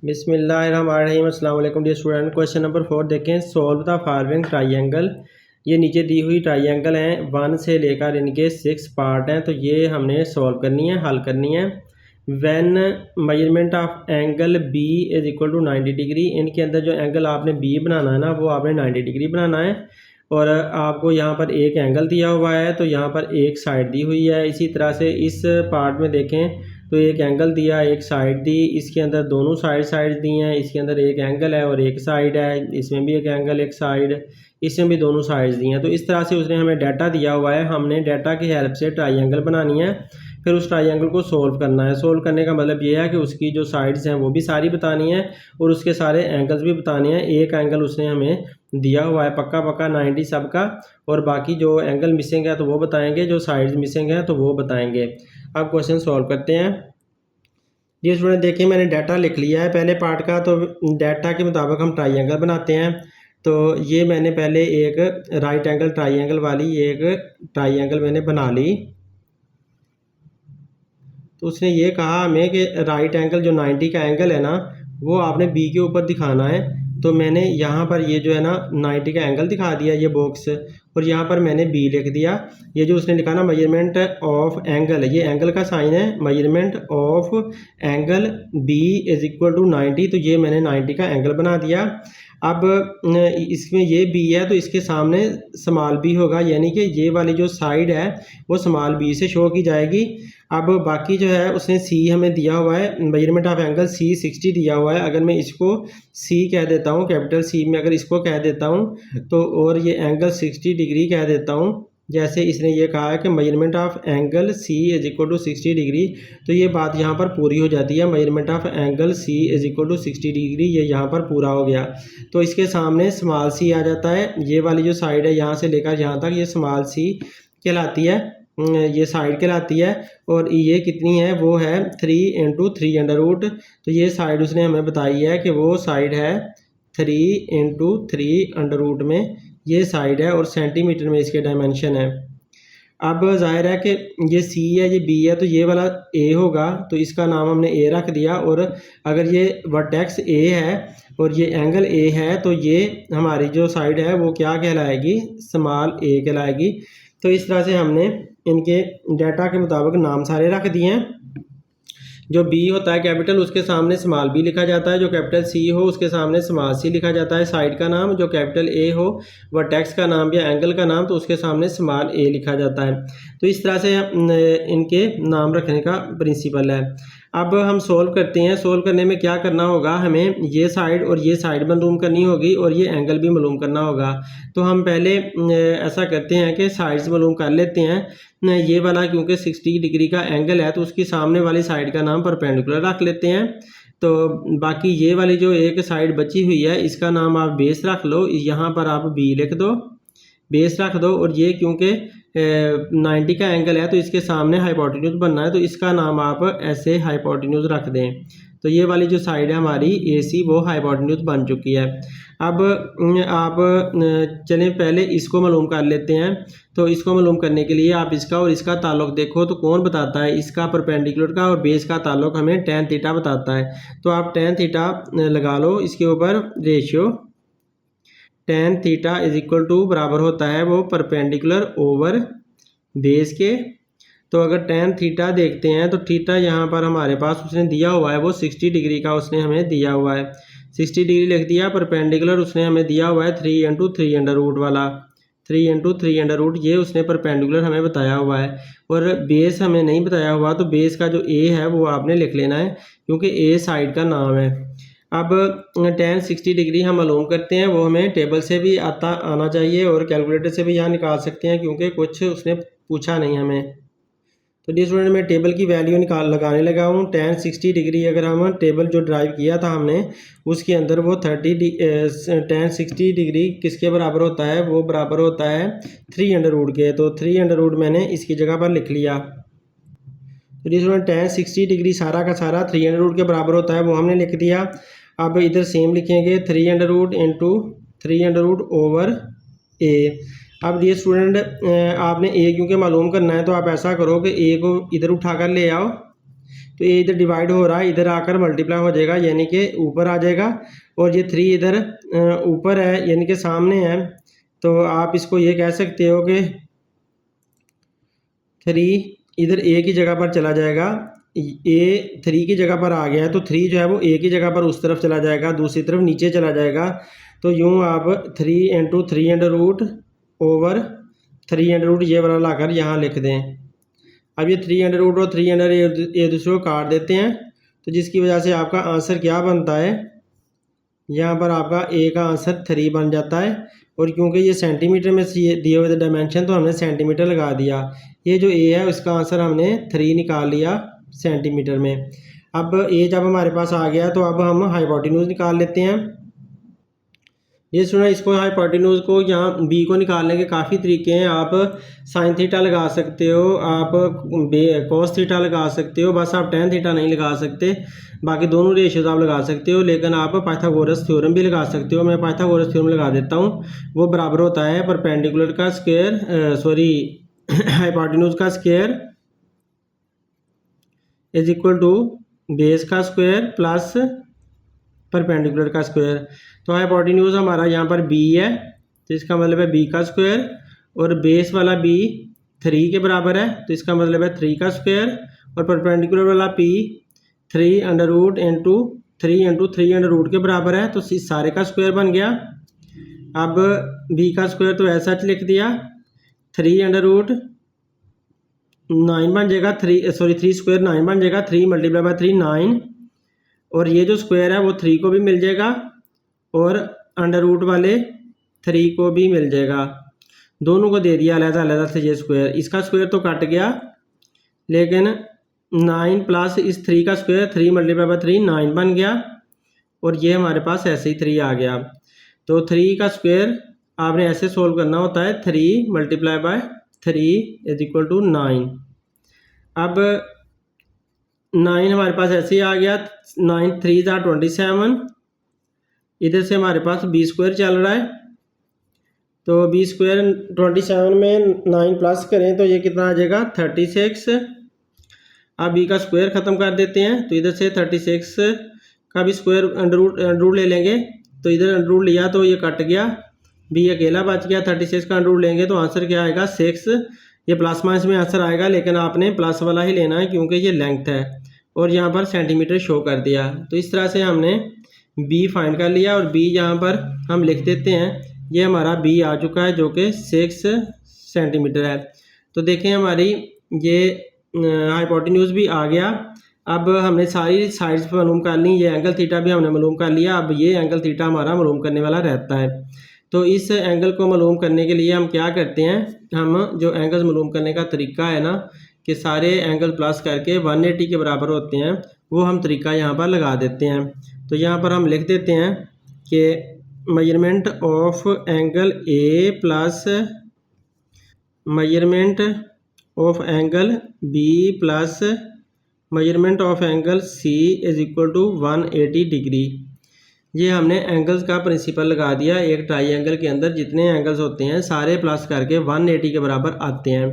बिस्मिल्लाहिर्रहमानिर्रहीम। अस्सलाम वालेकुम डियर स्टूडेंट। क्वेश्चन नंबर 4 देखें। Solve the following triangle. ये नीचे दी हुई ट्राइंगल हैं, 1 से लेकर इनके 6 पार्ट हैं, तो ये हमने सॉल्व करनी है, हल करनी है। When measurement of angle B is equal to 90 degree, इनके अंदर जो एंगल आपने बी बनाना है ना, वो आपने 90 डिग्री बनाना है। और आपको यहाँ पर एक एंगल दिया हुआ है, तो यहाँ पर एक साइड दी हुई है। इसी तरह से इस पार्ट में देखें तो एक एंगल दिया, एक साइड दी, इसके अंदर दोनों साइड दी हैं। इसके अंदर एक एंगल है और एक साइड है, इसमें भी एक एंगल एक साइड, इसमें भी दोनों साइड्स दी हैं। तो इस तरह से उसने हमें डाटा दिया हुआ है, हमने डाटा की हेल्प से ट्राइंगल बनानी है, फिर उस ट्राइंगल को सोल्व करना है। सोल्व करने का मतलब ये है कि उसकी जो साइड्स हैं वो भी सारी बतानी है और उसके सारे एंगल्स भी बताने हैं। एक एंगल उसने हमें दिया हुआ है पक्का 90 सबका, और बाकी जो एंगल मिसिंग है तो वो बताएंगे, जो साइड्स मिसिंग है तो वो बताएंगे। अब क्वेश्चन सॉल्व करते हैं। ये स्टूडेंट देखिए, मैंने डाटा लिख लिया है पहले पार्ट का, तो डाटा के मुताबिक हम ट्राइंगल बनाते हैं। तो ये मैंने पहले एक राइट एंगल ट्राइंगल वाली एक ट्राइंगल मैंने बना ली। तो उसने ये कहा हमें कि राइट एंगल जो 90 का एंगल है ना, वो आपने बी के ऊपर दिखाना है। तो मैंने यहाँ पर ये जो है ना 90 का एंगल दिखा दिया, ये बॉक्स, और यहाँ पर मैंने बी लिख दिया। ये जो उसने लिखा ना मेजरमेंट ऑफ एंगल, ये एंगल का साइन है, measurement of angle B is equal to 90, तो ये मैंने 90 का एंगल बना दिया। अब इसमें ये बी है तो इसके सामने स्मॉल बी होगा, यानी कि ये वाली जो साइड है वो स्मॉल बी से शो की जाएगी। अब बाकी जो है उसने सी हमें दिया हुआ है, मेजरमेंट ऑफ एंगल सी 60 दिया हुआ है। अगर मैं इसको सी कह देता हूँ, कैपिटल सी में अगर इसको कह देता हूँ तो, और ये एंगल 60 डिग्री कह देता हूँ, जैसे इसने ये कहा है कि measurement of angle C is equal to 60 degree, तो ये बात यहाँ पर पूरी हो जाती है। Measurement of angle C is equal to 60 degree, ये यहाँ पर पूरा हो गया। तो इसके सामने स्मॉल सी आ जाता है, ये वाली जो साइड है यहाँ से लेकर यहाँ तक, ये स्मॉल सी कहलाती है, ये साइड कहलाती है। और ये कितनी है, वो है 3 इंटू 3 अंडर रूट। तो ये साइड उसने हमें बताई है कि वो साइड है 3 इंटू 3 अंडर रूट में, ये साइड है, और सेंटीमीटर में इसके डायमेंशन है। अब जाहिर है कि ये सी है, ये बी है, तो ये वाला ए होगा, तो इसका नाम हमने ए रख दिया। और अगर ये वर्टेक्स ए है और ये एंगल ए है, तो ये हमारी जो साइड है वो क्या कहलाएगी, स्मॉल ए कहलाएगी। तो इस तरह से हमने इनके डाटा के मुताबिक नाम सारे रख दिए हैं। जो बी होता है कैपिटल, उसके सामने स्मॉल बी लिखा जाता है। जो कैपिटल सी हो उसके सामने स्मॉल सी लिखा जाता है साइड का नाम। जो कैपिटल ए हो वर्टेक्स का नाम या एंगल का नाम, तो उसके सामने स्मॉल ए लिखा जाता है। तो इस तरह से इनके नाम रखने का प्रिंसिपल है। अब हम सोल्व करते हैं। सोल्व करने में क्या करना होगा, हमें ये साइड और ये साइड मालूम करनी होगी और ये एंगल भी मालूम करना होगा। तो हम पहले ऐसा करते हैं कि साइड्स मालूम कर लेते हैं। ये वाला क्योंकि 60 डिग्री का एंगल है, तो उसकी सामने वाली साइड का नाम परपेंडिकुलर रख लेते हैं। तो बाकी ये वाली जो एक साइड बची हुई है, इसका नाम आप बेस रख लो, यहाँ पर आप बी लिख दो, बेस रख दो। और ये क्योंकि 90 का एंगल है तो इसके सामने हाइपोटेन्यूज बनना है, तो इसका नाम आप ऐसे हाइपोटेन्यूज रख दें। तो ये वाली जो साइड है हमारी ए सी, वो हाइपोटेन्यूज बन चुकी है। अब आप चलें पहले इसको मालूम कर लेते हैं। तो इसको मालूम करने के लिए आप इसका और इसका ताल्लुक देखो, तो कौन बताता है, इसका परपेंडिकुलर का और बेस का ताल्लुक हमें tan थीटा बताता है। तो आप tan थीटा लगा लो इसके ऊपर ratio, tan theta is equal to बराबर होता है वो परपेंडिकुलर ओवर बेस के। तो अगर tan थीटा देखते हैं तो थीटा यहाँ पर हमारे पास उसने दिया हुआ है, वो 60 डिग्री का उसने हमें दिया हुआ है, 60 डिग्री लिख दिया। परपेंडिकुलर उसने हमें दिया हुआ है 3 इंटू 3 अंडर रूट वाला, 3 इंटू 3 अंडर रूट, ये उसने परपेंडिकुलर हमें बताया हुआ है। और बेस हमें नहीं बताया हुआ, तो बेस का जो ए है वो आपने लिख लेना है, क्योंकि ए साइड का नाम है। अब tan 60 डिग्री हम मालूम करते हैं, वो हमें टेबल से भी आना चाहिए और कैलकुलेटर से भी यहाँ निकाल सकते हैं, क्योंकि कुछ उसने पूछा नहीं हमें। तो डियर स्टूडेंट, मैं टेबल की वैल्यू लगाने लगा हूँ। tan 60 डिग्री अगर हम टेबल जो ड्राइव किया था हमने, उसके अंदर वो tan 60 डिग्री किसके बराबर होता है, वो बराबर होता है 3 अंडर रूट के। तो 3 अंडर रूट मैंने इसकी जगह पर लिख लिया। तो डियर स्टूडेंट, tan 60 डिग्री सारा का सारा 3 अंडर रूट के बराबर होता है, वो हमने लिख दिया। अब इधर सेम लिखेंगे 3 under root into 3 under root over A. अब ये स्टूडेंट आपने ए क्योंकि मालूम करना है, तो आप ऐसा करो कि ए को इधर उठा कर ले आओ, तो ये इधर डिवाइड हो रहा है, इधर आकर मल्टीप्लाई हो जाएगा, यानी कि ऊपर आ जाएगा। और ये 3 इधर ऊपर है यानी कि सामने है, तो आप इसको ये कह सकते हो कि 3 इधर ए की जगह पर चला जाएगा, ए 3 की जगह पर आ गया है, तो 3 जो है वो ए की जगह पर उस तरफ चला जाएगा, दूसरी तरफ नीचे चला जाएगा। तो यूँ आप 3 × 3 under root over 3 under root ये वाला लाकर यहाँ लिख दें। अब ये 3 अंडर रूट और 3 अंडर एक दूसरे को काट देते हैं, तो जिसकी वजह से आपका आंसर क्या बनता है, यहाँ पर आपका ए का आंसर 3 बन जाता है। और क्योंकि ये सेंटीमीटर में दिए हुए थे डायमेंशन, तो हमने सेंटीमीटर लगा दिया। ये जो ए है उसका आंसर हमने 3 निकाल लिया सेंटीमीटर में। अब ए जब हमारे पास आ गया तो अब हम हाइपोटेन्यूज निकाल लेते हैं। ये सुना, इसको हाइपोटेन्यूज को यहाँ बी को निकालने के काफ़ी तरीके हैं। आप साइन थीटा लगा सकते हो, आप कॉस थीटा लगा सकते हो, बस आप टेन थीटा नहीं लगा सकते, बाकी दोनों रेशियोज आप लगा सकते हो। लेकिन आप पाइथागोरस थ्योरम भी लगा सकते हो। मैं पाइथागोरस थ्योरम लगा देता हूँ। वो बराबर होता है परपेंडिकुलर का स्क्वायर हाइपोटेन्यूज का square is equal to base का स्क्वायर प्लस परपेंडिकुलर का स्क्वायर। तो हाइपोटेन्यूज हमारा यहाँ पर बी है, तो इसका मतलब है बी का स्क्वायर, और बेस वाला बी 3 के बराबर है, तो इसका मतलब है 3 का स्क्वायर, और परपेंडिकुलर वाला P 3 under root into 3 × 3 under root के बराबर है, तो इस सारे का स्क्वायर बन गया। अब बी का स्क्वायर तो ऐसा लिख दिया, 3 अंडर रूट 9 बन जाएगा, 3 स्क्वायर 9 बन जाएगा, 3 × 3 9, और ये जो स्क्वायर है वो 3 को भी मिल जाएगा और अंडर रूट वाले 3 को भी मिल जाएगा। दोनों को दे दिया अलग अलग से ये स्क्वायर। इसका स्क्वायर तो कट गया, लेकिन 9 प्लस इस 3 का स्क्वायर 3 × 3 9 बन गया, और ये हमारे पास ऐसे ही 3 आ गया। तो 3 का स्क्वायर आपने ऐसे सोल्व करना होता है, 3 × 3 इज इक्वल टू 9। अब 9 हमारे पास ऐसे ही आ गया, 9 3 × 27। इधर से हमारे पास बी स्क्वायर चल रहा है, तो बी स्क्वायर 27 में 9 प्लस करें तो ये कितना आ जाएगा 36। अब बी का स्क्वायर ख़त्म कर देते हैं, तो इधर से 36 का भी स्क्वायर अंडर रूट ले लेंगे, तो इधर अंडर रूट लिया तो ये कट गया, बी अकेला बच गया। 36 का अंडर रूट लेंगे तो आंसर क्या आएगा 6। ये प्लस माइनस में आंसर आएगा, लेकिन आपने प्लस वाला ही लेना है क्योंकि ये लेंथ है, और यहाँ पर सेंटीमीटर शो कर दिया। तो इस तरह से हमने बी फाइंड कर लिया, और बी यहाँ पर हम लिख देते हैं, ये हमारा बी आ चुका है जो कि 6 सेंटीमीटर है। तो देखें हमारी ये हाइपोटेन्यूज भी आ गया। अब हमने सारी साइड्स मालूम कर ली, ये एंगल थीटा भी हमने मालूम कर लिया। अब ये एंगल थीटा हमारा मालूम करने वाला रहता है। तो इस एंगल को मालूम करने के लिए हम क्या करते हैं, हम जो एंगल्स मालूम करने का तरीका है ना, कि सारे एंगल प्लस करके 180 के बराबर होते हैं, वो हम तरीका यहाँ पर लगा देते हैं। तो यहाँ पर हम लिख देते हैं कि measurement of angle A plus measurement of angle B plus measurement of angle C is equal to 180 degree. ये हमने एंगल्स का प्रिंसिपल लगा दिया। एक ट्राइंगल के अंदर जितने एंगल्स होते हैं सारे प्लस करके 180 के बराबर आते हैं।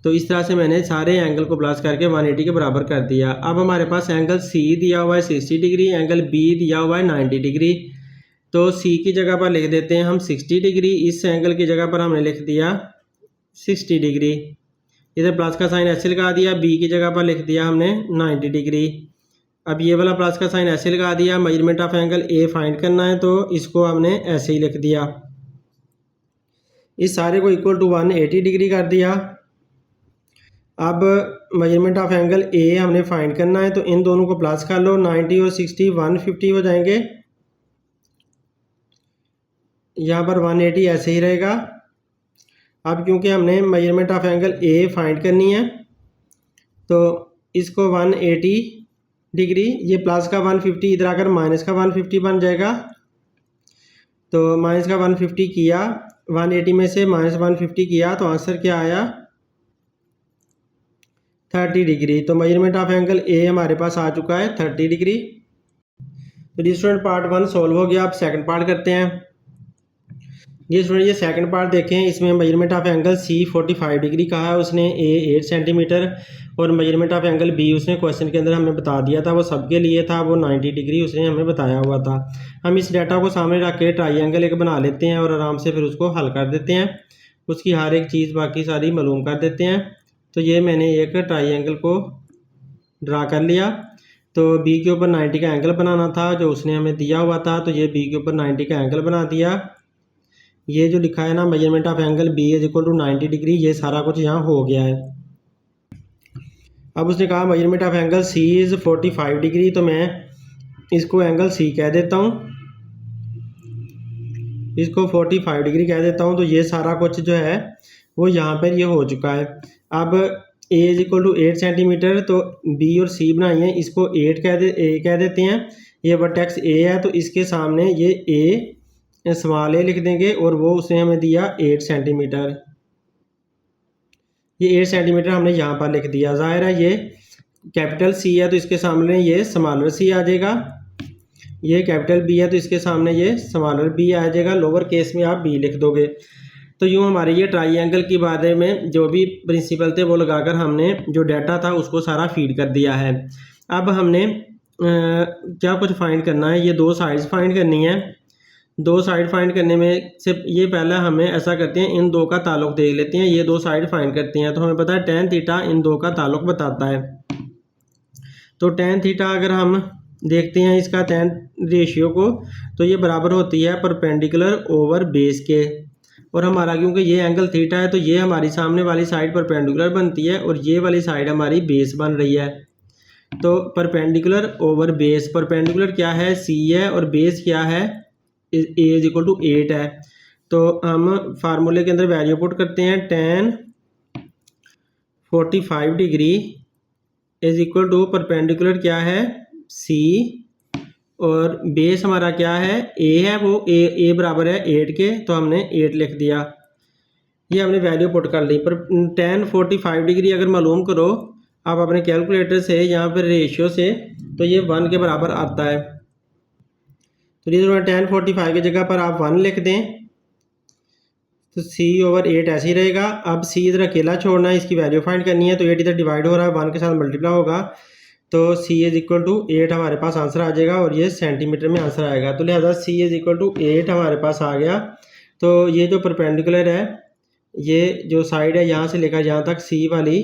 तो इस तरह से मैंने सारे एंगल को प्लस करके 180 के बराबर कर दिया। अब हमारे पास एंगल सी दिया हुआ है 60 डिग्री, एंगल बी दिया हुआ है 90 डिग्री। तो सी की जगह पर लिख देते हैं हम 60 डिग्री, इस एंगल की जगह पर हमने लिख दिया 60 डिग्री। इधर प्लस का साइन ऐसे लगा दिया, बी की जगह पर लिख दिया हमने 90 डिग्री। अब ये वाला प्लस का साइन ऐसे लगा दिया, measurement of angle A find करना है तो इसको हमने ऐसे ही लिख दिया। इस सारे को इक्वल टू 180 डिग्री कर दिया। अब मेजरमेंट ऑफ एंगल ए हमने फाइंड करना है, तो इन दोनों को प्लस कर लो, 90 और 60 150 हो जाएंगे। यहाँ पर 180 ऐसे ही रहेगा। अब क्योंकि हमने measurement of angle A find करनी है, तो इसको 180 डिग्री, ये प्लस का 150 इधर आकर माइनस का 150 बन जाएगा। तो माइनस का 150 किया, 180 में से माइनस 150 किया, तो आंसर क्या आया 30 डिग्री। तो मेजरमेंट ऑफ एंगल ए हमारे पास आ चुका है 30 डिग्री। तो स्टूडेंट पार्ट 1 सॉल्व हो गया। अब सेकंड पार्ट करते हैं। ये स्टूडेंट ये सेकंड पार्ट देखें, इसमें measurement of angle C 45 degree कहा है उसने, ए 8 सेंटीमीटर और मेजरमेंट ऑफ एंगल बी उसने क्वेश्चन के अंदर हमें बता दिया था, वो सबके लिए था, वो 90 डिग्री उसने हमें बताया हुआ था। हम इस डाटा को सामने रख के ट्राइंगल एक बना लेते हैं और आराम से फिर उसको हल कर देते हैं, उसकी हर एक चीज़ बाकी सारी मालूम कर देते हैं। तो ये मैंने एक ट्राइंगल को ड्रा कर लिया। तो बी के ऊपर 90 का एंगल बनाना था जो उसने हमें दिया हुआ था, तो ये बी के ऊपर 90 का एंगल बना दिया। ये जो लिखा है ना measurement of angle B is equal to 90 degree, ये सारा कुछ यहाँ हो गया है। अब उसने कहा measurement of angle C is 45 degree, तो मैं इसको एंगल सी कह देता हूँ, इसको 45 डिग्री कह देता हूँ। तो ये सारा कुछ जो है वो यहाँ पर ये हो चुका है। अब ए इज इक्वल टू 8 सेंटीमीटर, तो बी और सी बनाई है, इसको 8 कह देते हैं। ये वर्टेक्स ए है तो इसके सामने ये ए स्मॉल ए लिख देंगे और वो उसने हमें दिया 8 सेंटीमीटर। ये 8 सेंटीमीटर हमने यहाँ पर लिख दिया। ज़ाहिर है ये कैपिटल सी है तो इसके सामने ये स्मॉलर सी आ जाएगा, ये कैपिटल बी है तो इसके सामने ये स्मॉलर बी आ जाएगा, लोअर केस में आप बी लिख दोगे। तो यूँ हमारे ये ट्राइंगल के बारे में जो भी प्रिंसिपल थे वो लगाकर हमने जो डाटा था उसको सारा फीड कर दिया है। अब हमने क्या कुछ फाइंड करना है, ये दो साइड्स फाइंड करनी है। दो साइड फाइंड करने में से ये पहला हमें ऐसा करते हैं, इन दो का ताल्लुक देख लेते हैं। ये दो साइड फाइंड करते हैं तो हमें पता है tan थीटा इन दो का ताल्लुक बताता है। तो tan थीटा अगर हम देखते हैं इसका tan रेशियो को, तो ये बराबर होती है परपेंडिकुलर ओवर बेस के। और हमारा क्योंकि ये एंगल थीटा है तो ये हमारी सामने वाली साइड परपेंडिकुलर बनती है और ये वाली साइड हमारी बेस बन रही है। तो परपेंडिकुलर ओवर बेस, परपेंडिकुलर क्या है सी है और बेस क्या है ए इज इक्वल टू 8 है। तो हम फार्मूले के अंदर वैल्यू पुट करते हैं, tan 45 degree is equal to perpendicular क्या है सी और बेस हमारा क्या है ए है, वो ए बराबर है 8 के, तो हमने 8 लिख दिया। ये हमने वैल्यू पुट कर ली। पर tan 45 डिग्री अगर मालूम करो आप अपने कैलकुलेटर से यहाँ पर रेशियो से, तो ये 1 के बराबर आता है। तो ये tan 45 की जगह पर आप 1 लिख दें तो c ओवर 8 ऐसे ही रहेगा। अब c इधर अकेला छोड़ना है, इसकी वैल्यू फाइंड करनी है, तो 8 इधर डिवाइड हो रहा है 1 के साथ मल्टीप्लाई होगा, तो c इज इक्वल टू 8 हमारे पास आंसर आ जाएगा और ये सेंटीमीटर में आंसर आएगा। तो लिहाजा c इज इक्वल टू 8 हमारे पास आ गया। तो ये जो परपेंडिकुलर है, ये जो साइड है यहाँ से लेकर यहाँ तक c वाली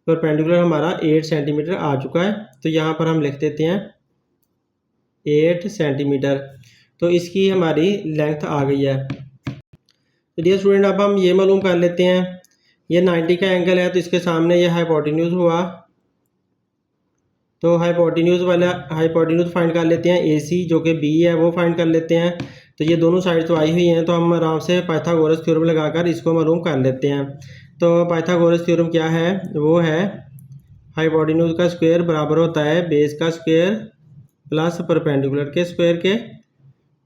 परपेंडिकुलर हमारा 8 सेंटीमीटर आ चुका है। तो यहाँ पर हम लिख देते हैं 8 सेंटीमीटर, तो इसकी हमारी लेंथ आ गई है। तो डियर स्टूडेंट अब हम ये मालूम कर लेते हैं, ये 90 का एंगल है तो इसके सामने ये हाइपोटेन्यूज हुआ, तो हाइपोटेन्यूज फाइंड कर लेते हैं। AC जो कि B है वो फाइंड कर लेते हैं। तो ये दोनों साइड तो आई हुई हैं, तो हम आराम से पाइथागोरस थ्योरम लगाकर इसको मालूम कर लेते हैं। तो पाइथागोरस थ्योरम क्या है, वो है हाइपोटेन्यूज का स्क्वायर बराबर होता है बेस का स्क्वायर प्लस परपेंडिकुलर के स्क्वायर के।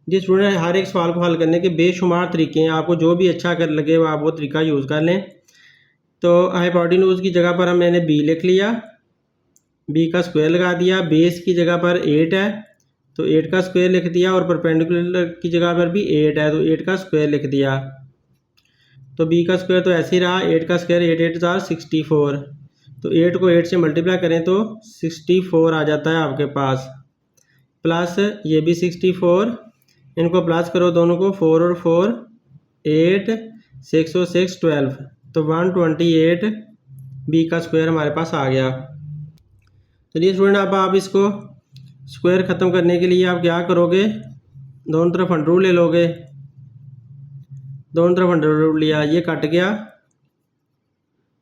जी स्टूडेंट हर एक सवाल को हल करने के बेशुमार तरीके हैं, आपको जो भी अच्छा कर लगे वो आप वो तरीका यूज़ कर लें। तो हाइपोटेन्यूज की जगह पर मैंने B लिख लिया, B का स्क्वायर लगा दिया, बेस की जगह पर 8 है तो 8 का स्क्वायर लिख दिया और परपेंडिकुलर की जगह पर भी 8 है तो 8 का स्क्वायर लिख दिया। तो B का स्क्वायर तो ऐसे ही रहा, 8 का स्क्वायर 8 8 जार 64, तो 8 को 8 से मल्टीप्लाई करें तो 64 आ जाता है आपके पास, प्लस ये भी 64, इनको प्लस करो दोनों को, 4 और 4 8 6 और 6 12, तो 128 B का स्क्वायर हमारे पास आ गया। चलिए स्टूडेंट अब आप इसको स्क्वायर ख़त्म करने के लिए आप क्या करोगे, दोनों तरफ अंडर रूट ले लोगे, दोनों तरफ अंडर रूट लिया, ये कट गया,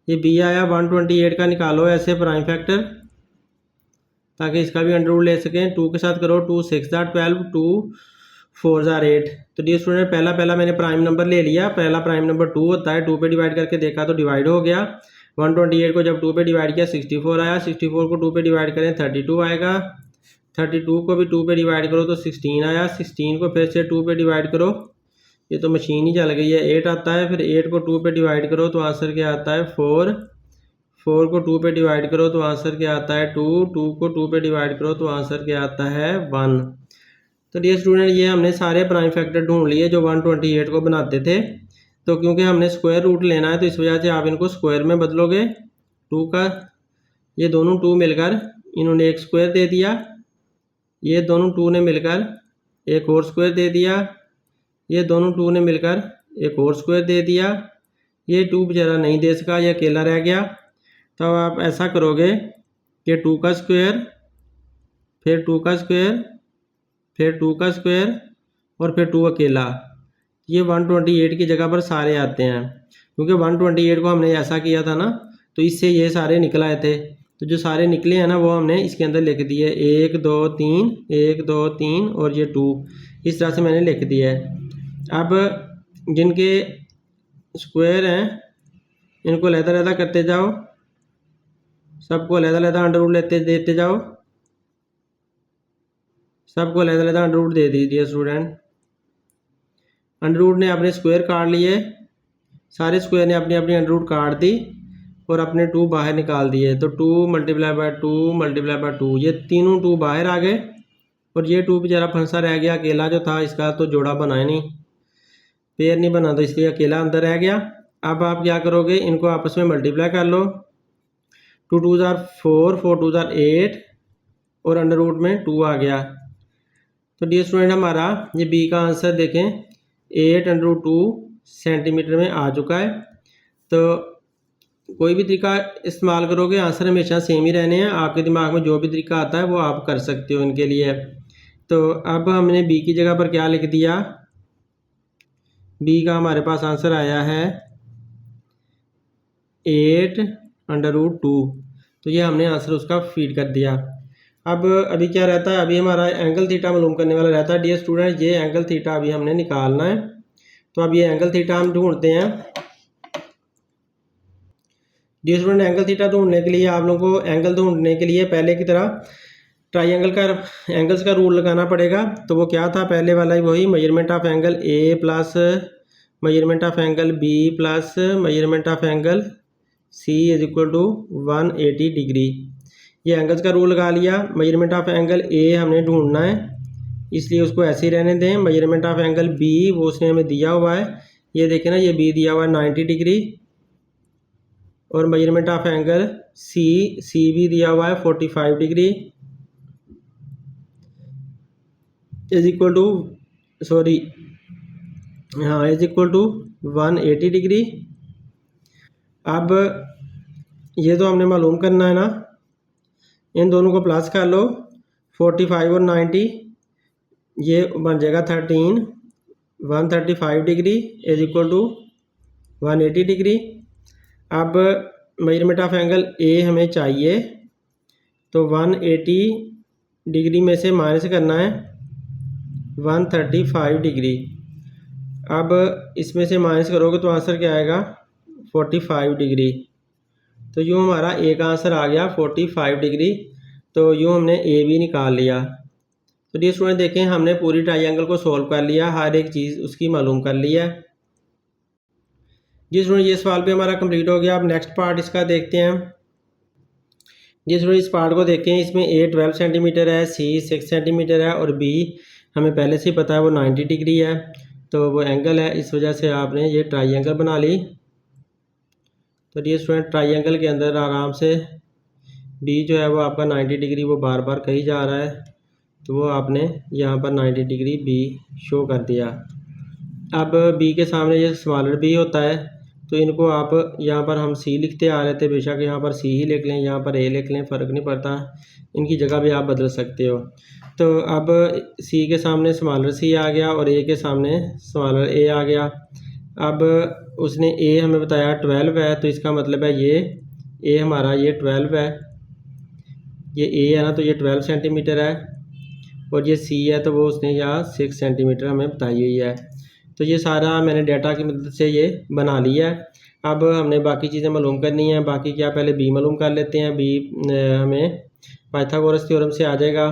ये B आया, 128 का निकालो ऐसे प्राइम फैक्टर ताकि इसका भी अंडर रूट ले सकें। 2 के साथ करो, 2 6 जार 12, 2 4 जार 8। तो डियर स्टूडेंट पहला मैंने प्राइम नंबर ले लिया, पहला प्राइम नंबर 2 होता है, 2 पे डिवाइड करके देखा तो डिवाइड हो गया। 128 को जब 2 पे डिवाइड किया 64 आया, 64 को 2 पे डिवाइड करें 32 आएगा, 32 को भी 2 पे डिवाइड करो तो 16 आया, 16 को फिर से 2 पे डिवाइड करो, ये तो मशीन ही चल गई है, 8 आता है, फिर 8 को 2 पे डिवाइड करो तो आंसर क्या आता है 4, 4 को 2 पे डिवाइड करो तो आंसर क्या आता है 2, 2 को 2 पे डिवाइड करो तो आंसर क्या आता है 1। तो डियर स्टूडेंट ये हमने सारे प्राइम फैक्टर ढूंढ लिए जो 128 को बनाते थे। तो क्योंकि हमने स्क्वायर रूट लेना है तो इस वजह से आप इनको स्क्वायर में बदलोगे, 2 का ये दोनों टू मिलकर इन्होंने एक स्क्वायर दे दिया, ये दोनों टू ने मिलकर एक और स्क्वायर दे दिया, ये दोनों टू ने मिलकर एक और स्क्वायर दे दिया। ये टू बेचारा नहीं दे सका, ये अकेला रह गया। तो आप ऐसा करोगे कि टू का स्क्वायर, फिर टू का स्क्वायर, फिर टू का स्क्वायर और फिर टू अकेला। ये 128 की जगह पर सारे आते हैं, क्योंकि 128 को हमने ऐसा किया था ना, तो इससे ये सारे निकल आए थे। तो जो सारे निकले हैं ना वो हमने इसके अंदर लिख दिए 1 2 3, 1 2 3 और ये 2, इस तरह से मैंने लिख दिया है। अब जिनके स्क्वायर हैं इनको अलग-अलग करते जाओ, सबको अलग-अलग अंडर रूट देते जाओ, सबको अलग-अलग अंडर रूट दे दीजिए स्टूडेंट। अंडर रूट ने अपने स्क्वायर काट लिए, सारे स्क्वायर ने अपनी अपनी अंडर रूट काट दी और अपने टू बाहर निकाल दिए। तो 2 मल्टीप्लाई बाय 2 मल्टीप्लाई बाय 2, ये तीनों टू बाहर आ गए और ये टू बेचारा फंसा रह गया, अकेला जो था, इसका तो जोड़ा बनाया नहीं, पेयर नहीं बना, तो इसलिए अकेला अंदर रह गया। अब आप क्या करोगे, इनको आपस में मल्टीप्लाई कर लो। 2 2 ज़ार 4, 4 2 ज़ार 8 और अंडर रूट में 2 आ गया। तो डियर स्टूडेंट हमारा ये बी का आंसर देखें 8√2 सेंटीमीटर में आ चुका है। तो कोई भी तरीका इस्तेमाल करोगे आंसर हमेशा सेम ही रहने हैं, आपके दिमाग में जो भी तरीका आता है वो आप कर सकते हो इनके लिए। तो अब हमने बी की जगह पर क्या लिख दिया, बी का हमारे पास आंसर आया है 8√2। तो ये हमने आंसर उसका फीड कर दिया। अब अभी क्या रहता है, अभी हमारा एंगल थीटा मालूम करने वाला रहता है। डियर स्टूडेंट ये एंगल थीटा अभी हमने निकालना है। तो अब ये एंगल थीटा हम ढूंढते हैं। डियर स्टूडेंट एंगल थीटा ढूंढने के लिए आप लोगों को एंगल ढूंढने के लिए पहले की तरह ट्राइंगल का एंगल्स का रूल लगाना पड़ेगा। तो वो क्या था, पहले वाला ही वही, measurement of angle A plus measurement of angle B plus measurement of angle C is equal to 180 degree. ये एंगल्स का रूल लगा लिया। मेजरमेंट ऑफ एंगल ए हमने ढूंढना है, इसलिए उसको ऐसे ही रहने दें। मेजरमेंट ऑफ एंगल बी वो उसने हमें दिया हुआ है, ये देखें ना, ये बी दिया हुआ है 90 डिग्री। और मेजरमेंट ऑफ एंगल सी भी दिया हुआ है 45 degree is equal to is equal to 180 degree. अब ये तो हमने मालूम करना है ना, इन दोनों को प्लस कर लो, 45 और 90, ये बन जाएगा 13, 135 degree is equal to 180 degree. अब मेजरमेंट ऑफ एंगल ए हमें चाहिए, तो 180 डिग्री में से माइनस करना है 135 डिग्री। अब इसमें से माइनस करोगे तो आंसर क्या आएगा, 45 डिग्री। तो यूँ हमारा ए का आंसर आ गया 45 डिग्री। तो यूँ हमने ए भी निकाल लिया। तो डियर स्टूडेंट देखें हमने पूरी ट्राइंगल को सॉल्व कर लिया, हर एक चीज़ उसकी मालूम कर लिया है। जी स्टूडेंट ये सवाल भी हमारा कंप्लीट हो गया। अब नेक्स्ट पार्ट इसका देखते हैं। जी स्टूडेंट इस पार्ट को देखते हैं। इसमें ए 12 सेंटीमीटर है, सी 6 सेंटीमीटर है और बी हमें पहले से ही पता है वो 90 डिग्री है। तो वो एंगल है, इस वजह से आपने ये ट्राइंगल बना ली। तो डियर स्टूडेंट ट्राइंगल के अंदर आराम से बी जो है वो आपका 90 डिग्री वो बार बार कही जा रहा है, तो वो आपने यहाँ पर 90 डिग्री बी शो कर दिया। अब बी के सामने ये स्मॉलर बी होता है, तो इनको आप यहाँ पर हम सी लिखते आ रहे थे, बेशक यहाँ पर सी ही लिख लें, यहाँ पर ए लिख लें, फ़र्क नहीं पड़ता, इनकी जगह भी आप बदल सकते हो। तो अब सी के सामने स्मॉलर सी आ गया और ए के सामने स्मॉलर ए आ गया। अब उसने ए हमें बताया 12 है, तो इसका मतलब है ये ए हमारा ये 12 है, ये ए है ना, तो ये 12 सेंटीमीटर है और ये सी है तो वो उसने यहाँ 6 सेंटीमीटर हमें बताई हुई है। तो ये सारा मैंने डाटा की मदद से ये बना लिया है। अब हमने बाकी चीज़ें मालूम करनी है। बाकी क्या, पहले बी मालूम कर लेते हैं। बी हमें पाइथागोरस थ्योरम से आ जाएगा।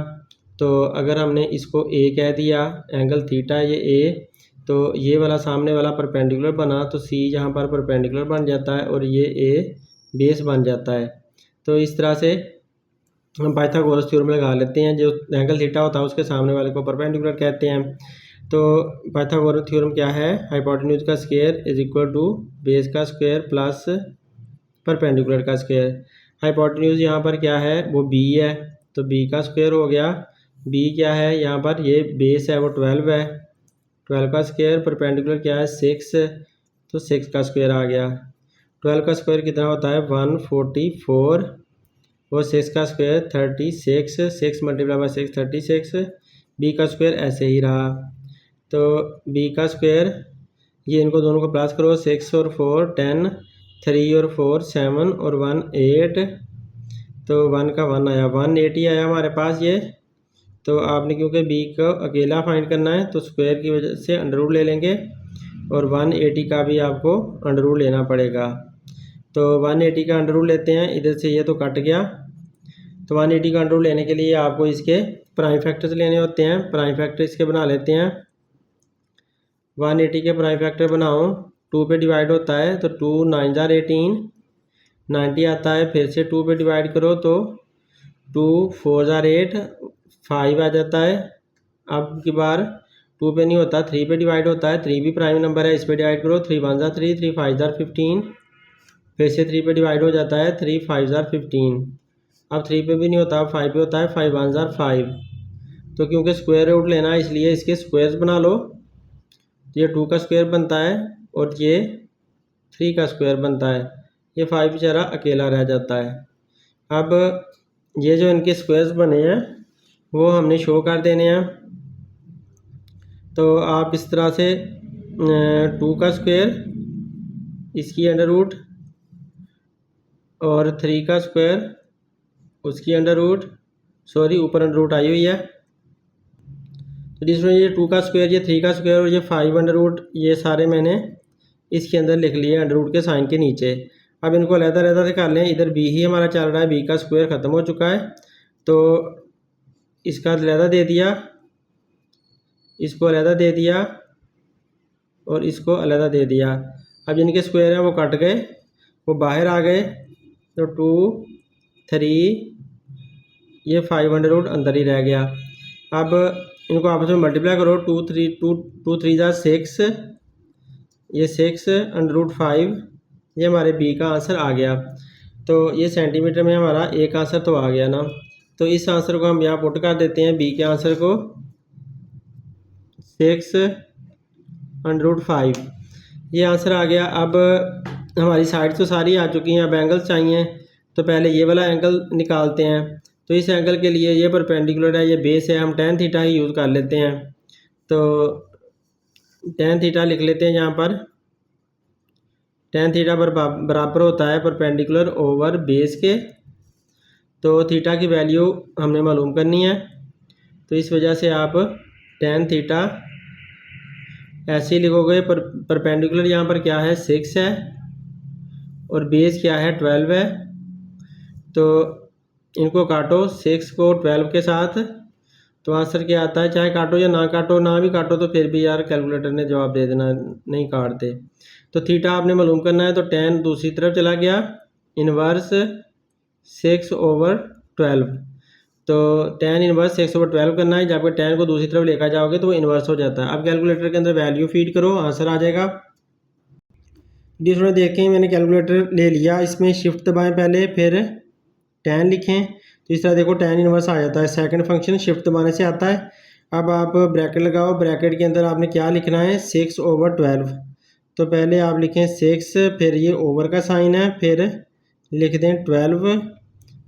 तो अगर हमने इसको ए कह दिया, एंगल थीटा ये ए, तो ये वाला सामने वाला परपेंडिकुलर बना, तो सी यहाँ पर परपेंडिकुलर बन जाता है और ये ए बेस बन जाता है। तो इस तरह से हम पाइथागोरस थ्योरम लगा लेते हैं। जो एंगल थीटा होता है उसके सामने वाले को परपेंडिकुलर कहते हैं। तो पाइथागोरस थ्योरम क्या है, हाइपोटेन्यूज का square is equal to base का स्क्वायर प्लस परपेंडिकुलर का स्क्वायर। हाइपोटेन्यूज यहाँ पर क्या है, वो बी है, तो बी का स्क्वायर हो गया। बी क्या है यहाँ पर, ये बेस है वो 12 है, 12 का स्क्वायर। परपेंडिकुलर क्या है 6, तो 6 का स्क्वायर आ गया। 12 का स्क्वायर कितना होता है 144, और 6 का स्क्वायर 36, 6 मल्टीप्लाई बाई 6 36। बी का स्क्वायर ऐसे ही रहा, तो बी का स्क्वायर ये इनको दोनों को प्लस करो, 6 और 4 10, 3 और 4 7 और 1 8, तो 1 का 1 आया, 180 आया हमारे पास ये। तो आपने क्योंकि बी को अकेला फाइंड करना है तो स्क्वायर की वजह से अंडर रूट ले लेंगे, और 180 का भी आपको अंडर रूट लेना पड़ेगा। तो 180 का अंडर रूट लेते हैं, इधर से ये तो कट गया। तो 180 का अंडर रूट लेने के लिए आपको इसके प्राइम फैक्टर्स लेने होते हैं। प्राइम फैक्टर इसके बना लेते हैं। 180 के प्राइम फैक्टर बनाओ, 2 पे डिवाइड होता है तो 2 9 जार 18, 90 आता है। फिर से 2 पे डिवाइड करो तो 2 4 जार 8, 5 आ जाता है। अब की बार 2 पे नहीं होता, 3 पे डिवाइड होता है, 3 भी प्राइम नंबर है, इस पे डिवाइड करो, 3 1 जार 3, 3 5 जार 15, फिर से 3 पे डिवाइड हो जाता है, 3 5 जार 15। अब 3 पे भी नहीं होता, 5 पे होता है, 5 1 जार 5। तो क्योंकि स्क्वायर रूट लेना है इसलिए इसके स्क्वायर्स बना लो। ये 2 का स्क्वायर बनता है और ये 3 का स्क्वायर बनता है, ये 5 बेचारा अकेला रह जाता है। अब ये जो इनके स्क्वायर्स बने हैं वो हमने शो कर देने हैं। तो आप इस तरह से 2 का स्क्वायर, इसकी अंडर रूट, और 3 का स्क्वायर उसकी अंडर रूट, सॉरी ऊपर अंडर रूट आई हुई है। तो जिसमें ये 2 का स्क्वायर, ये 3 का स्क्वायर और ये 5 अंडर रूट, ये सारे मैंने इसके अंदर लिख लिए अंडर रूट के साइन के नीचे। अब इनको अलग-अलग से कर लें। इधर बी ही हमारा चल रहा है, बी का स्क्वायर ख़त्म हो चुका है, तो इसका अलहदा दे दिया, इसको अलहदा दे दिया और इसको अलहदा दे दिया। अब जिनके स्क्वायर हैं वो कट गए, वो बाहर आ गए, तो 2 3, ये 5 अंडर रूट अंदर ही रह गया। अब इनको आपस में मल्टीप्लाई करो, 2 3 जार 6, ये 6 अंडर रूट 5, ये हमारे बी का आंसर आ गया। तो ये सेंटीमीटर में हमारा एक आंसर तो आ गया ना। तो इस आंसर को हम यहाँ पुट कर देते हैं, बी के आंसर को 6 अंडर रूट 5, ये आंसर आ गया। अब हमारी साइड तो सारी आ चुकी हैं, अब एंगल्स चाहिए, तो पहले ये वाला एंगल निकालते हैं। तो इस एंगल के लिए ये परपेंडिकुलर है, ये बेस है, हम tan थीटा ही यूज़ कर लेते हैं। तो tan थीटा लिख लेते हैं यहाँ पर। tan थीटा बराबर होता है परपेंडिकुलर ओवर बेस के। तो थीटा की वैल्यू हमने मालूम करनी है, तो इस वजह से आप tan थीटा ऐसे ही लिखोगे। परपेंडिकुलर यहाँ पर क्या है 6 है और बेस क्या है 12 है। तो इनको काटो 6 को 12 के साथ, तो आंसर क्या आता है। चाहे काटो या ना काटो, ना भी काटो तो फिर भी यार कैलकुलेटर ने जवाब दे देना, नहीं काटते। तो थीटा आपने मालूम करना है, तो tan दूसरी तरफ चला गया, इन्वर्स 6/12। तो tan इन्वर्स 6/12 करना है, जब tan को दूसरी तरफ लेकर जाओगे तो वो इन्वर्स हो जाता है। अब कैलकुलेटर के अंदर वैल्यू फीड करो, आंसर आ जाएगा। डिस्प्ले देखें, मैंने कैलकुलेटर ले लिया, इसमें शिफ्ट दबाएं पहले, फिर tan लिखें, तो इस तरह देखो tan इन्वर्स आ जाता है। सेकंड फंक्शन शिफ्ट दबाने से आता है। अब आप ब्रैकेट लगाओ, ब्रैकेट के अंदर आपने क्या लिखना है 6/12। तो पहले आप लिखें 6, फिर ये ओवर का साइन है, फिर लिख दें 12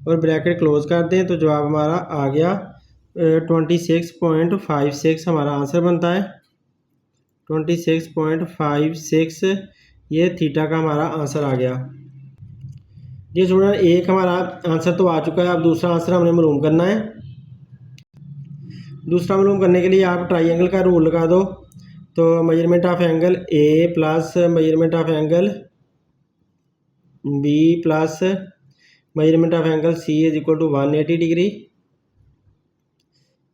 और ब्रैकेट क्लोज कर दें, तो जवाब हमारा आ गया 26.56 हमारा आंसर बनता है। 26.56 ये थीटा का हमारा आंसर आ गया। जी स्टूडेंट, एक हमारा आंसर तो आ चुका है, अब दूसरा आंसर हमने मालूम करना है। दूसरा मालूम करने के लिए आप ट्राइंगल का रूल लगा दो। तो measurement of angle A plus measurement of angle B plus measurement of angle C is equal to 180 degree.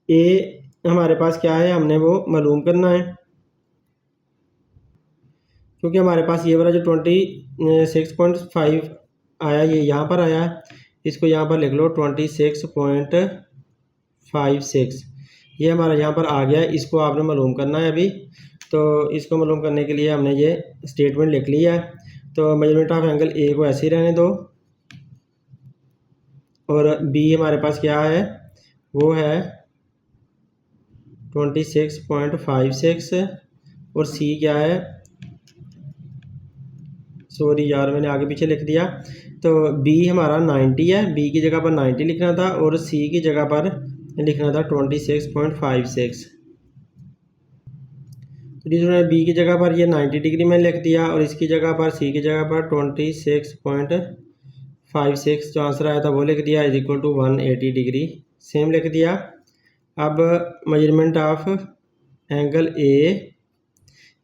ए हमारे पास क्या है, हमने वो मालूम करना है, क्योंकि हमारे पास ये वाला जो 26.5 आया ये यहाँ पर आया है, इसको यहाँ पर लिख लो 26.56, ये हमारा यहाँ पर आ गया है। इसको आपने मालूम करना है अभी। तो इसको मालूम करने के लिए हमने ये स्टेटमेंट लिख लिया है। तो मेजरमेंट ऑफ एंगल ए को ऐसे ही रहने दो, और बी हमारे पास क्या है, वो है 26.56 और सी क्या है, सॉरी यार मैंने आगे पीछे लिख दिया। तो बी हमारा 90 है, बी की जगह पर 90 लिखना था और सी की जगह पर लिखना था 26.56। तो जिसमें बी की जगह पर ये 90 डिग्री में लिख दिया और इसकी जगह पर सी की जगह पर 26.56 जो आंसर आया था वो लिख दिया, is equal to 180 degree same लिख दिया। अब मेजरमेंट ऑफ एंगल ए,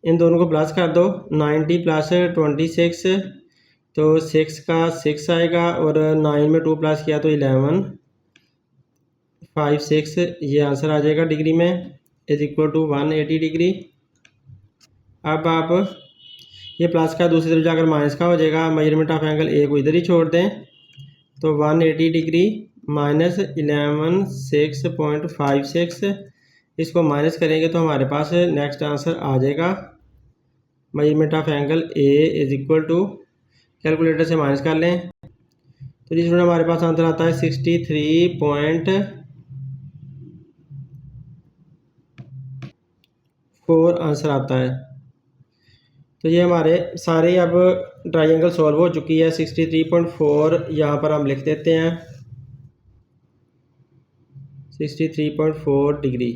इन दोनों को प्लस कर दो, 90 प्लस 26 तो 6 का 6 आएगा और 9 में 2 प्लस किया तो 11.56 ये आंसर आ जाएगा डिग्री में, इज इक्वल टू 180 डिग्री। अब आप ये प्लस का दूसरी तरफ जाकर माइनस का हो जाएगा, मेजरमेंट ऑफ एंगल ए को इधर ही छोड़ दें तो 180 डिग्री माइनस 11.56 इसको माइनस करेंगे तो हमारे पास नेक्स्ट आंसर आ जाएगा measurement of angle A is equal to, calculator से माइनस कर लें तो जिसमें हमारे पास आंसर आता है 63.4 आंसर आता है। तो ये हमारे सारे अब ट्रायंगल सॉल्व हो चुकी है। 63.4 यहाँ पर हम लिख देते हैं, 63.4 डिग्री।